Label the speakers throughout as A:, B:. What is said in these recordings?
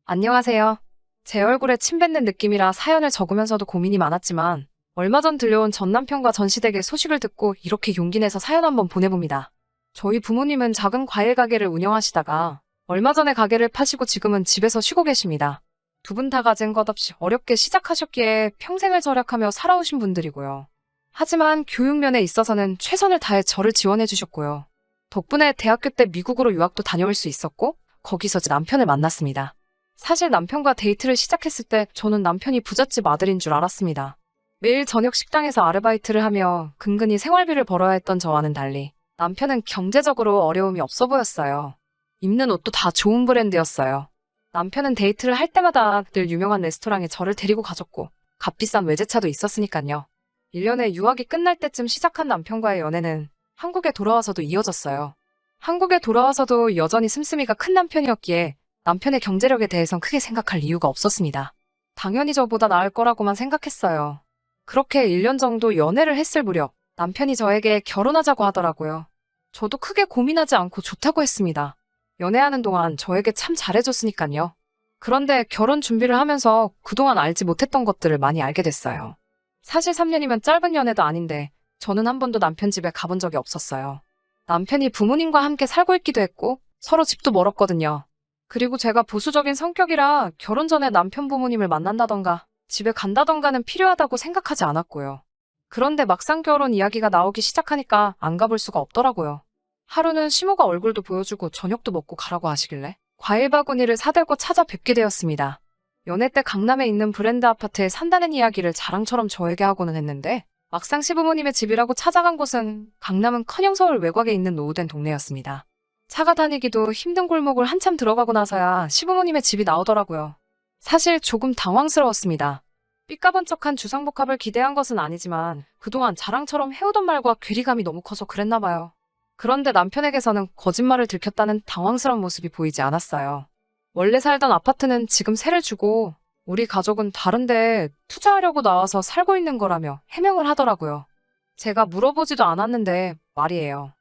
A: 안녕하세요. 제 얼굴에 침 뱉는 느낌이라 사연을 적으면서도 고민이 많았지만 얼마 전 들려온 전 남편과 전 시댁의 소식을 듣고 이렇게 용기 내서 사연 한번 보내봅니다. 저희 부모님은 작은 과일 가게를 운영하시다가 얼마 전에 가게를 파시고 지금은 집에서 쉬고 계십니다. 두 분 다 가진 것 없이 어렵게 시작하셨기에 평생을 절약하며 살아오신 분들이고요. 하지만 교육면에 있어서는 최선을 다해 저를 지원해 주셨고요. 덕분에 대학교 때 미국으로 유학도 다녀올 수 있었고 거기서 남편을 만났습니다. 사실 남편과 데이트를 시작했을 때 저는 남편이 부잣집 아들인 줄 알았습니다. 매일 저녁 식당에서 아르바이트를 하며 근근히 생활비를 벌어야 했던 저와는 달리 남편은 경제적으로 어려움이 없어 보였어요. 입는 옷도 다 좋은 브랜드였어요. 남편은 데이트를 할 때마다 늘 유명한 레스토랑에 저를 데리고 가줬고 값비싼 외제차도 있었으니까요. 1년에 유학이 끝날 때쯤 시작한 남편과의 연애는 한국에 돌아와서도 이어졌어요. 한국에 돌아와서도 여전히 씀씀이가 큰 남편이었기에 남편의 경제력에 대해선 크게 생각할 이유가 없었습니다. 당연히 저보다 나을 거라고만 생각했어요. 그렇게 1년 정도 연애를 했을 무렵 남편이 저에게 결혼하자고 하더라고요. 저도 크게 고민하지 않고 좋다고 했습니다. 연애하는 동안 저에게 참 잘해줬으니까요. 그런데 결혼 준비를 하면서 그동안 알지 못했던 것들을 많이 알게 됐어요. 사실 3년이면 짧은 연애도 아닌데 저는 한 번도 남편 집에 가본 적이 없었어요. 남편이 부모님과 함께 살고 있기도 했고 서로 집도 멀었거든요. 그리고 제가 보수적인 성격이라 결혼 전에 남편 부모님을 만난다던가 집에 간다던가는 필요하다고 생각하지 않았고요. 그런데 막상 결혼 이야기가 나오기 시작하니까 안 가볼 수가 없더라고요. 하루는 시모가 얼굴도 보여주고 저녁도 먹고 가라고 하시길래 과일 바구니를 사들고 찾아뵙게 되었습니다. 연애 때 강남에 있는 브랜드 아파트에 산다는 이야기를 자랑처럼 저에게 하고는 했는데 막상 시부모님의 집이라고 찾아간 곳은 강남은커녕 서울 외곽에 있는 노후된 동네였습니다. 차가 다니기도 힘든 골목을 한참 들어가고 나서야 시부모님의 집이 나오더라고요. 사실 조금 당황스러웠습니다. 삐까번쩍한 주상복합을 기대한 것은 아니지만 그동안 자랑처럼 해오던 말과 괴리감이 너무 커서 그랬나 봐요. 그런데 남편에게서는 거짓말을 들켰다는 당황스러운 모습이 보이지 않았어요. 원래 살던 아파트는 지금 세를 주고 우리 가족은 다른데 투자하려고 나와서 살고 있는 거라며 해명을 하더라고요. 제가 물어보지도 않았는데 말이에요.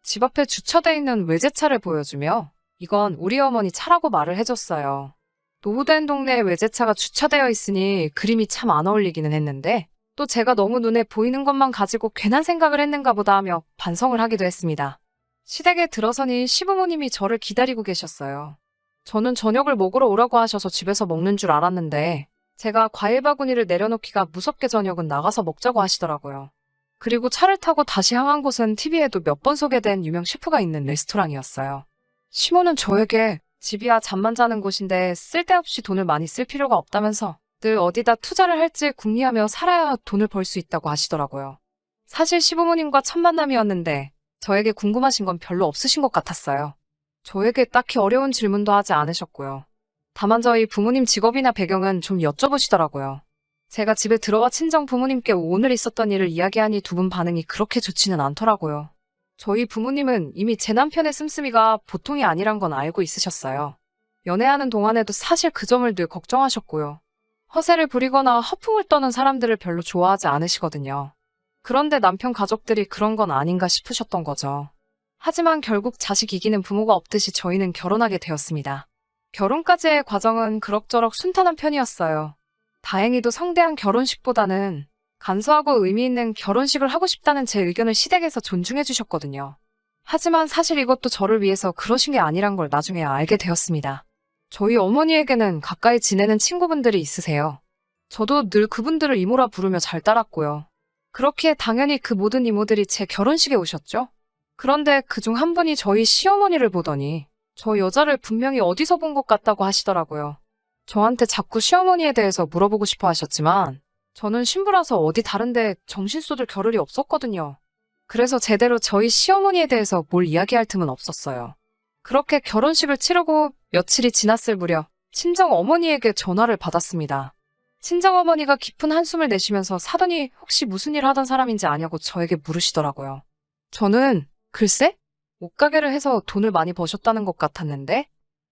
A: 집 앞에 주차돼 있는 외제차를 보여주며 이건 우리 어머니 차라고 말을 해줬어요. 노후된 동네에 외제차가 주차되어 있으니 그림이 참 안 어울리기는 했는데 또 제가 너무 눈에 보이는 것만 가지고 괜한 생각을 했는가 보다 하며 반성을 하기도 했습니다. 시댁에 들어서니 시부모님이 저를 기다리고 계셨어요. 저는 저녁을 먹으러 오라고 하셔서 집에서 먹는 줄 알았는데 제가 과일 바구니를 내려놓기가 무섭게 저녁은 나가서 먹자고 하시더라고요. 그리고 차를 타고 다시 향한 곳은 TV에도 몇 번 소개된 유명 셰프가 있는 레스토랑이었어요. 시모는 저에게 집이야 잠만 자는 곳인데 쓸데없이 돈을 많이 쓸 필요가 없다면서 늘 어디다 투자를 할지 궁리하며 살아야 돈을 벌 수 있다고 하시더라고요. 사실 시부모님과 첫 만남이었는데 저에게 궁금하신 건 별로 없으신 것 같았어요. 저에게 딱히 어려운 질문도 하지 않으셨고요. 다만 저희 부모님 직업이나 배경은 좀 여쭤보시더라고요. 제가 집에 들어와 친정 부모님께 오늘 있었던 일을 이야기하니 두 분 반응이 그렇게 좋지는 않더라고요. 저희 부모님은 이미 제 남편의 씀씀이가 보통이 아니란 건 알고 있으셨어요. 연애하는 동안에도 사실 그 점을 늘 걱정하셨고요. 허세를 부리거나 허풍을 떠는 사람들을 별로 좋아하지 않으시거든요. 그런데 남편 가족들이 그런 건 아닌가 싶으셨던 거죠. 하지만 결국 자식 이기는 부모가 없듯이 저희는 결혼하게 되었습니다. 결혼까지의 과정은 그럭저럭 순탄한 편이었어요. 다행히도 성대한 결혼식보다는 간소하고 의미 있는 결혼식을 하고 싶다는 제 의견을 시댁에서 존중해 주셨거든요. 하지만 사실 이것도 저를 위해서 그러신 게 아니란 걸 나중에 알게 되었습니다. 저희 어머니에게는 가까이 지내는 친구분들이 있으세요. 저도 늘 그분들을 이모라 부르며 잘 따랐고요. 그렇기에 당연히 그 모든 이모들이 제 결혼식에 오셨죠? 그런데 그중 한 분이 저희 시어머니를 보더니 저 여자를 분명히 어디서 본 것 같다고 하시더라고요. 저한테 자꾸 시어머니에 대해서 물어보고 싶어 하셨지만 저는 신부라서 어디 다른데 정신 쏟을 겨를이 없었거든요. 그래서 제대로 저희 시어머니에 대해서 뭘 이야기할 틈은 없었어요. 그렇게 결혼식을 치르고 며칠이 지났을 무렵 친정 어머니에게 전화를 받았습니다. 친정 어머니가 깊은 한숨을 내쉬면서 사돈이 혹시 무슨 일 하던 사람인지 아냐고 저에게 물으시더라고요. 저는 글쎄? 옷가게를 해서 돈을 많이 버셨다는 것 같았는데?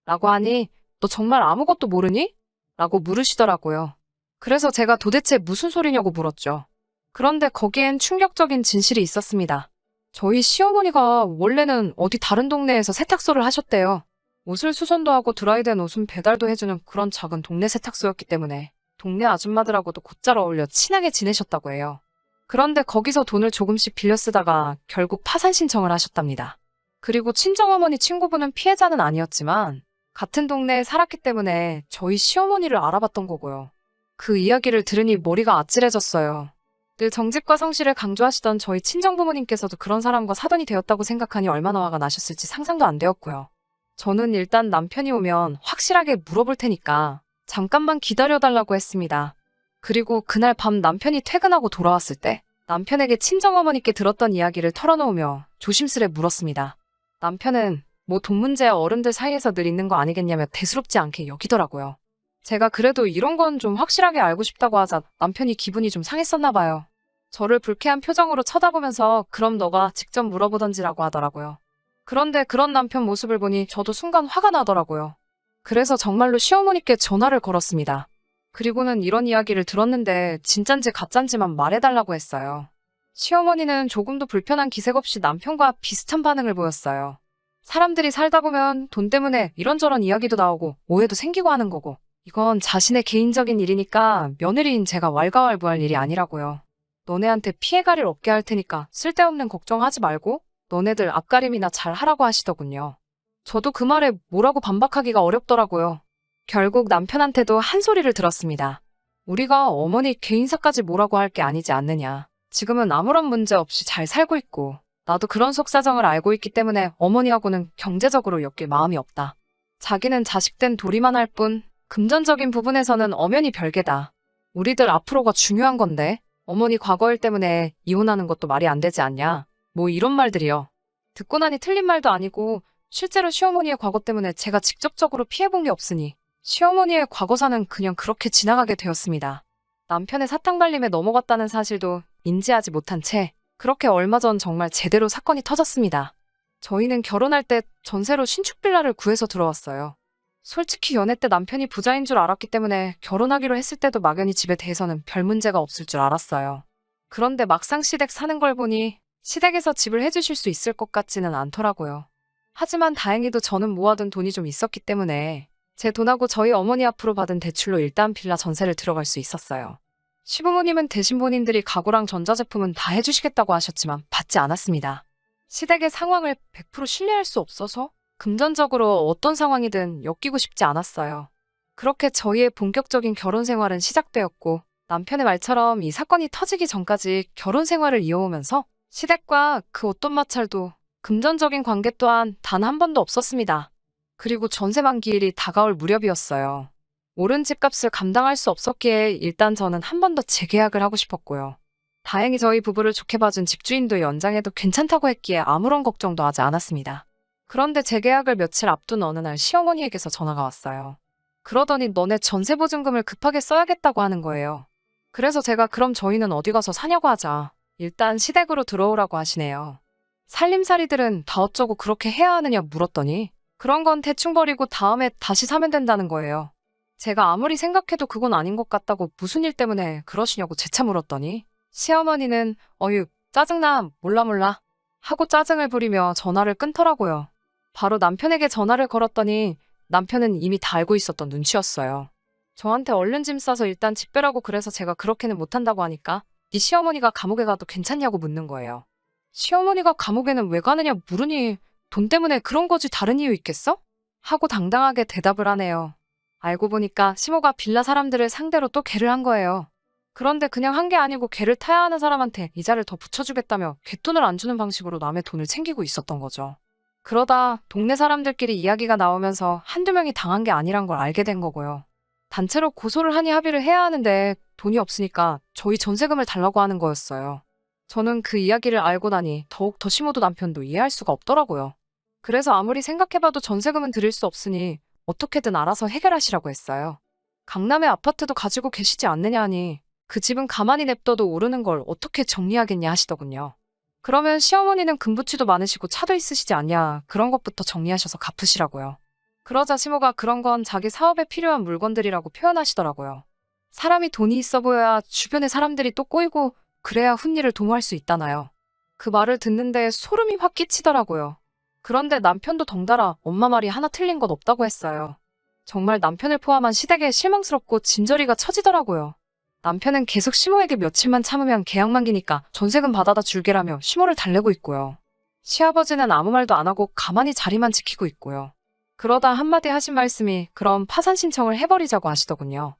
A: 라고 하니 너 정말 아무것도 모르니? 라고 물으시더라고요. 그래서 제가 도대체 무슨 소리냐고 물었죠. 그런데 거기엔 충격적인 진실이 있었습니다. 저희 시어머니가 원래는 어디 다른 동네에서 세탁소를 하셨대요. 옷을 수선도 하고 드라이된 옷은 배달도 해주는 그런 작은 동네 세탁소였기 때문에 동네 아줌마들하고도 곧잘 어울려 친하게 지내셨다고 해요. 그런데 거기서 돈을 조금씩 빌려 쓰다가 결국 파산 신청을 하셨답니다. 그리고 친정어머니 친구분은 피해자는 아니었지만 같은 동네에 살았기 때문에 저희 시어머니를 알아봤던 거고요. 그 이야기를 들으니 머리가 아찔해졌어요. 늘 정직과 성실을 강조하시던 저희 친정부모님께서도 그런 사람과 사돈이 되었다고 생각하니 얼마나 화가 나셨을지 상상도 안 되었고요. 저는 일단 남편이 오면 확실하게 물어볼 테니까 잠깐만 기다려달라고 했습니다. 그리고 그날 밤 남편이 퇴근하고 돌아왔을 때 남편에게 친정어머니께 들었던 이야기를 털어놓으며 조심스레 물었습니다. 남편은 뭐 돈 문제야 어른들 사이에서 늘 있는 거 아니겠냐며 대수롭지 않게 여기더라고요. 제가 그래도 이런 건 좀 확실하게 알고 싶다고 하자 남편이 기분이 좀 상했었나 봐요. 저를 불쾌한 표정으로 쳐다보면서 그럼 너가 직접 물어보던지라고 하더라고요. 그런데 그런 남편 모습을 보니 저도 순간 화가 나더라고요. 그래서 정말로 시어머니께 전화를 걸었습니다. 그리고는 이런 이야기를 들었는데 진짠지 가짠지만 말해달라고 했어요. 시어머니는 조금도 불편한 기색 없이 남편과 비슷한 반응을 보였어요. 사람들이 살다 보면 돈 때문에 이런저런 이야기도 나오고 오해도 생기고 하는 거고 이건 자신의 개인적인 일이니까 며느리인 제가 왈가왈부할 일이 아니라고요. 너네한테 피해갈 일 없게 할 테니까 쓸데없는 걱정하지 말고 너네들 앞가림이나 잘 하라고 하시더군요. 저도 그 말에 뭐라고 반박하기가 어렵더라고요. 결국 남편한테도 한 소리를 들었습니다. 우리가 어머니 개인사까지 뭐라고 할 게 아니지 않느냐. 지금은 아무런 문제 없이 잘 살고 있고 나도 그런 속사정을 알고 있기 때문에 어머니하고는 경제적으로 엮일 마음이 없다. 자기는 자식된 도리만 할 뿐 금전적인 부분에서는 엄연히 별개다. 우리들 앞으로가 중요한 건데 어머니 과거 일 때문에 이혼하는 것도 말이 안 되지 않냐. 뭐 이런 말들이요. 듣고 나니 틀린 말도 아니고 실제로 시어머니의 과거 때문에 제가 직접적으로 피해본 게 없으니 시어머니의 과거사는 그냥 그렇게 지나가게 되었습니다. 남편의 사탕 발림에 넘어갔다는 사실도 인지하지 못한 채 그렇게 얼마 전 정말 제대로 사건이 터졌습니다. 저희는 결혼할 때 전세로 신축 빌라를 구해서 들어왔어요. 솔직히 연애 때 남편이 부자인 줄 알았기 때문에 결혼하기로 했을 때도 막연히 집에 대해서는 별 문제가 없을 줄 알았어요. 그런데 막상 시댁 사는 걸 보니 시댁에서 집을 해주실 수 있을 것 같지는 않더라고요. 하지만 다행히도 저는 모아둔 돈이 좀 있었기 때문에 제 돈하고 저희 어머니 앞으로 받은 대출로 일단 빌라 전세를 들어갈 수 있었어요. 시부모님은 대신 본인들이 가구랑 전자제품은 다 해주시겠다고 하셨지만 받지 않았습니다. 시댁의 상황을 100% 신뢰할 수 없어서 금전적으로 어떤 상황이든 엮이고 싶지 않았어요. 그렇게 저희의 본격적인 결혼 생활은 시작되었고 남편의 말처럼 이 사건이 터지기 전까지 결혼 생활을 이어오면서 시댁과 그 어떤 마찰도 금전적인 관계 또한 단 한 번도 없었습니다. 그리고 전세 만기일이 다가올 무렵이었어요. 오른 집값을 감당할 수 없었기에 일단 저는 한 번 더 재계약을 하고 싶었고요. 다행히 저희 부부를 좋게 봐준 집주인도 연장해도 괜찮다고 했기에 아무런 걱정도 하지 않았습니다. 그런데 재계약을 며칠 앞둔 어느 날 시어머니에게서 전화가 왔어요. 그러더니 너네 전세보증금을 급하게 써야겠다고 하는 거예요. 그래서 제가 그럼 저희는 어디 가서 사냐고 하자. 일단 시댁으로 들어오라고 하시네요. 살림살이들은 다 어쩌고 그렇게 해야 하느냐 물었더니 그런 건 대충 버리고 다음에 다시 사면 된다는 거예요. 제가 아무리 생각해도 그건 아닌 것 같다고 무슨 일 때문에 그러시냐고 재차 물었더니 시어머니는 어휴 짜증나 몰라 하고 짜증을 부리며 전화를 끊더라고요. 바로 남편에게 전화를 걸었더니 남편은 이미 다 알고 있었던 눈치였어요. 저한테 얼른 짐 싸서 일단 집 빼라고 그래서 제가 그렇게는 못한다고 하니까 네 시어머니가 감옥에 가도 괜찮냐고 묻는 거예요. 시어머니가 감옥에는 왜 가느냐 물으니 돈 때문에 그런 거지 다른 이유 있겠어? 하고 당당하게 대답을 하네요. 알고 보니까 시모가 빌라 사람들을 상대로 또 개를 한 거예요. 그런데 그냥 한 게 아니고 개를 타야 하는 사람한테 이자를 더 붙여주겠다며 갯돈을 안 주는 방식으로 남의 돈을 챙기고 있었던 거죠. 그러다 동네 사람들끼리 이야기가 나오면서 한두 명이 당한 게 아니란 걸 알게 된 거고요. 단체로 고소를 하니 합의를 해야 하는데 돈이 없으니까 저희 전세금을 달라고 하는 거였어요. 저는 그 이야기를 알고 나니 더욱 시모도 남편도 이해할 수가 없더라고요. 그래서 아무리 생각해봐도 전세금은 드릴 수 없으니 어떻게든 알아서 해결하시라고 했어요. 강남에 아파트도 가지고 계시지 않느냐 하니 그 집은 가만히 냅둬도 오르는 걸 어떻게 정리하겠냐 하시더군요. 그러면 시어머니는 금부치도 많으시고 차도 있으시지 않냐 그런 것부터 정리하셔서 갚으시라고요. 그러자 시모가 그런 건 자기 사업에 필요한 물건들이라고 표현하시더라고요. 사람이 돈이 있어 보여야 주변에 사람들이 또 꼬이고 그래야 훈일을 도모할 수 있다나요. 그 말을 듣는데 소름이 확 끼치더라고요. 그런데 남편도 덩달아 엄마 말이 하나 틀린 것 없다고 했어요. 정말 남편을 포함한 시댁에 실망스럽고 진저리가 처지더라고요. 남편은 계속 시모에게 며칠만 참으면 계약 만기니까 전세금 받아다 줄게라며 시모를 달래고 있고요. 시아버지는 아무 말도 안 하고 가만히 자리만 지키고 있고요. 그러다 한마디 하신 말씀이 그럼 파산 신청을 해버리자고 하시더군요.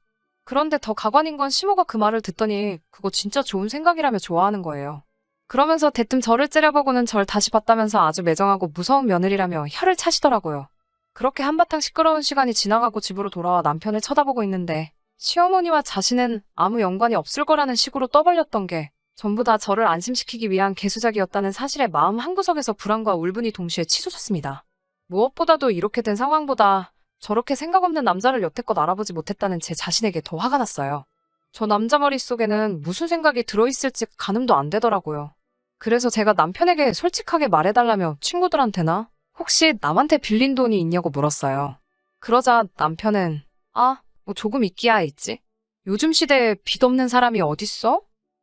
A: 그런데 더 가관인 건 시모가 그 말을 듣더니 그거 진짜 좋은 생각이라며 좋아하는 거예요. 그러면서 대뜸 저를 째려보고는 절 다시 봤다면서 아주 매정하고 무서운 며느리라며 혀를 차시더라고요. 그렇게 한바탕 시끄러운 시간이 지나가고 집으로 돌아와 남편을 쳐다보고 있는데 시어머니와 자신은 아무 연관이 없을 거라는 식으로 떠벌렸던 게 전부 다 저를 안심시키기 위한 개수작이었다는 사실에 마음 한구석에서 불안과 울분이 동시에 치솟았습니다. 무엇보다도 이렇게 된 상황보다 저렇게 생각 없는 남자를 여태껏 알아보지 못했다는 제 자신에게 더 화가 났어요. 저 남자 머릿속에는 무슨 생각이 들어있을지 가늠도 안 되더라고요. 그래서 제가 남편에게 솔직하게 말해달라며 친구들한테나 혹시 남한테 빌린 돈이 있냐고 물었어요. 그러자 남편은 뭐 조금 있기야 있지. 요즘 시대에 빚 없는 사람이 어딨어?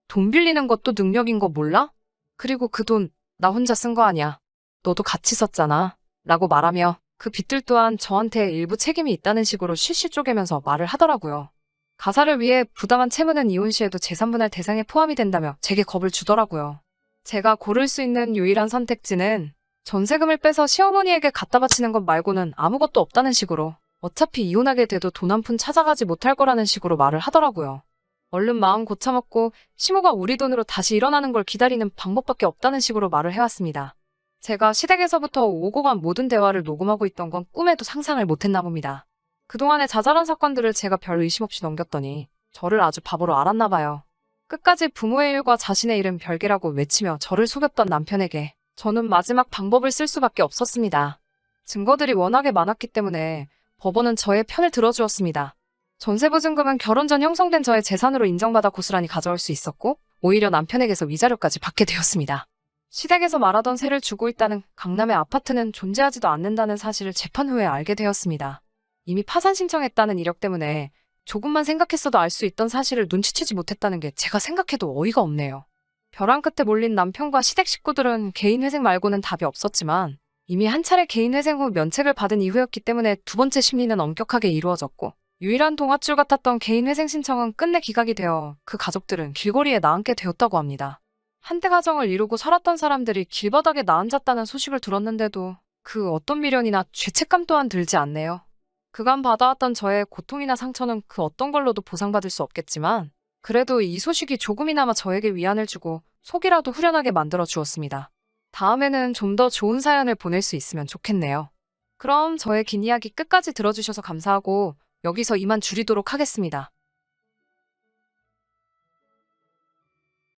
A: 돈 빌리는 것도 능력인 거 몰라? 그리고 그 돈 나 혼자 쓴 거 아니야. 너도 같이 썼잖아. 라고 말하며 그 빚들 또한 저한테 일부 책임이 있다는 식으로 실실 쪼개면서 말을 하더라고요. 가사를 위해 부당한 채무는 이혼 시에도 재산분할 대상에 포함이 된다며 제게 겁을 주더라고요. 제가 고를 수 있는 유일한 선택지는 전세금을 빼서 시어머니에게 갖다 바치는 것 말고는 아무것도 없다는 식으로 어차피 이혼하게 돼도 돈 한 푼 찾아가지 못할 거라는 식으로 말을 하더라고요. 얼른 마음 고쳐먹고 시모가 우리 돈으로 다시 일어나는 걸 기다리는 방법밖에 없다는 식으로 말을 해왔습니다. 제가 시댁에서부터 오고 간 모든 대화를 녹음하고 있던 건 꿈에도 상상을 못했나 봅니다. 그동안의 자잘한 사건들을 제가 별 의심 없이 넘겼더니 저를 아주 바보로 알았나 봐요. 끝까지 부모의 일과 자신의 일은 별개라고 외치며 저를 속였던 남편에게 저는 마지막 방법을 쓸 수밖에 없었습니다. 증거들이 워낙에 많았기 때문에 법원은 저의 편을 들어주었습니다. 전세보증금은 결혼 전 형성된 저의 재산으로 인정받아 고스란히 가져올 수 있었고 오히려 남편에게서 위자료까지 받게 되었습니다. 시댁에서 말하던 세를 주고 있다는 강남의 아파트는 존재하지도 않는다는 사실을 재판 후에 알게 되었습니다. 이미 파산 신청했다는 이력 때문에 조금만 생각했어도 알 수 있던 사실을 눈치채지 못했다는 게 제가 생각해도 어이가 없네요. 벼랑 끝에 몰린 남편과 시댁 식구들은 개인 회생 말고는 답이 없었지만 이미 한 차례 개인 회생 후 면책을 받은 이후였기 때문에 두 번째 심리는 엄격하게 이루어졌고 유일한 동아줄 같았던 개인 회생 신청은 끝내 기각이 되어 그 가족들은 길거리에 나앉게 되었다고 합니다. 한때 가정을 이루고 살았던 사람들이 길바닥에 나앉았다는 소식을 들었는데도 그 어떤 미련이나 죄책감 또한 들지 않네요. 그간 받아왔던 저의 고통이나 상처는 그 어떤 걸로도 보상받을 수 없겠지만 그래도 이 소식이 조금이나마 저에게 위안을 주고 속이라도 후련하게 만들어 주었습니다. 다음에는 좀 더 좋은 사연을 보낼 수 있으면 좋겠네요. 그럼 저의 긴 이야기 끝까지 들어주셔서 감사하고 여기서 이만 줄이도록 하겠습니다.